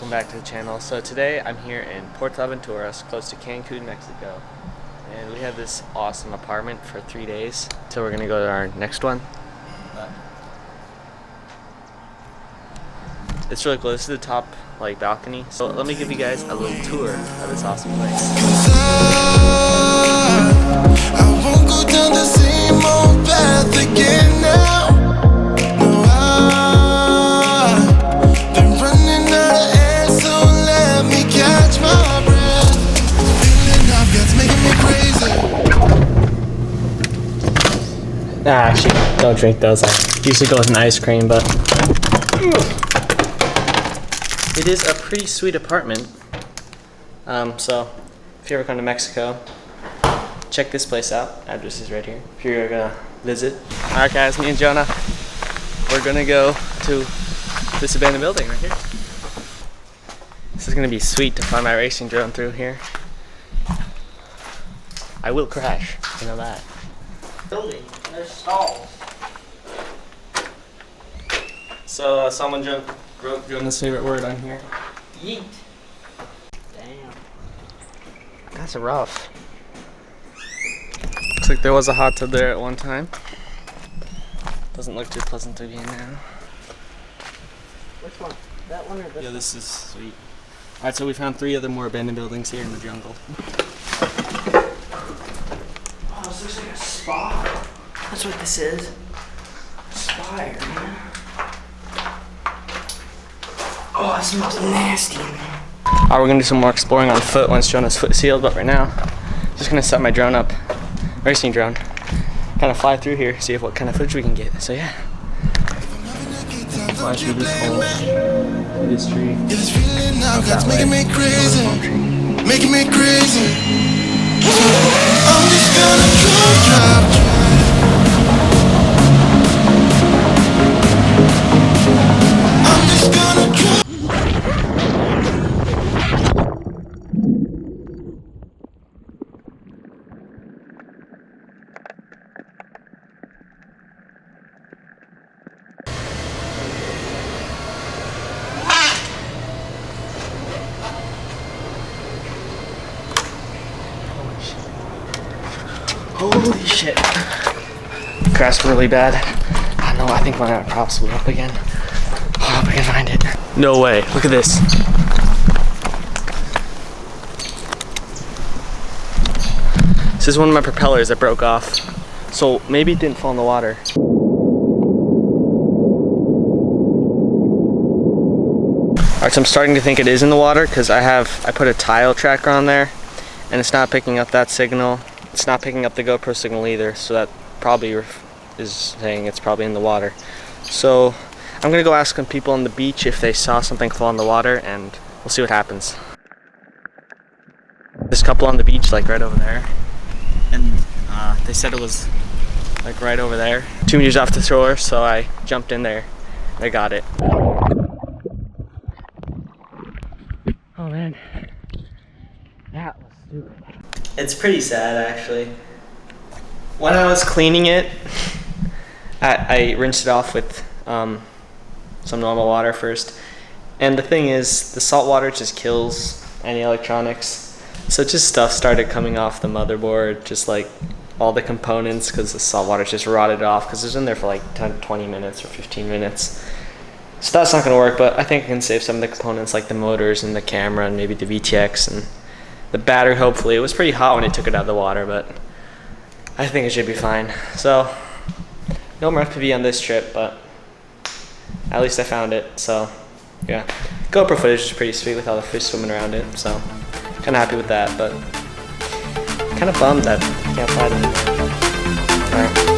welcome back to the channel. So today I'm here in Portaventuras, close to Cancun, Mexico, and we have this awesome apartment for 3 days till we're gonna go to our next one. It's really cool. This is the top balcony. So let me give you guys a little tour of this awesome place. I won't go down the same old path again now. No, I've been running out of air, so let me catch my breath. Feeling I've got's making me crazy. Actually, don't drink those. I usually go with an ice cream, but it is a pretty sweet apartment. So if you ever come to Mexico, check this place out. Address is right here if you're gonna visit. Alright guys, me and Jonah, we're gonna go to this abandoned building right here. This is gonna be sweet to fly my racing drone through here. I will crash, you know that. Building, there's stalls. So someone wrote Jonah's favorite word on here. Yeet. Damn. That's rough. Looks like there was a hot tub there at one time. Doesn't look too pleasant to be in now. Which one? That one or this Yeah, this is sweet. Alright, so we found 3 other more abandoned buildings here in the jungle. Oh, this looks like a spa. That's what this is. Spire, man. Oh, it smells nasty in there. Alright, we're gonna do some more exploring on foot once Jonah's foot sealed, but right now, just gonna set my drone up. Racing drone. Kind of fly through here, see what kind of footage we can get. So yeah. Fly through this hole, through this tree. Yeah, this feeling I've got's making me crazy. Making me crazy. I'm just gonna drive. I'm just gonna drive. Holy shit. Crashed really bad. I know, I think my props blew up again. I hope I can find it. No way, look at this. This is one of my propellers that broke off. So maybe it didn't fall in the water. Alright, so I'm starting to think it is in the water because I put a tile tracker on there and it's not picking up that signal. It's not picking up the GoPro signal either, so that probably is saying it's probably in the water. So I'm gonna go ask some people on the beach if they saw something fall in the water, and we'll see what happens. This couple on the beach, like right over there, and they said it was like right over there, 2 meters off the shore. So I jumped in there. I got it. Oh man, that was stupid. It's pretty sad actually. When I was cleaning it, I rinsed it off with some normal water first. And the thing is, the salt water just kills any electronics. So just stuff started coming off the motherboard, just like all the components, because the salt water just rotted off because it was in there for like 10, 20 minutes or 15 minutes. So that's not gonna work, but I think I can save some of the components like the motors and the camera and maybe the VTX and the battery. Hopefully. It was pretty hot when I took it out of the water, but I think it should be fine. So no more FPV on this trip, but at least I found it. So yeah, GoPro footage is pretty sweet with all the fish swimming around it, so kind of happy with that, but kind of bummed that I can't fly them. Alright.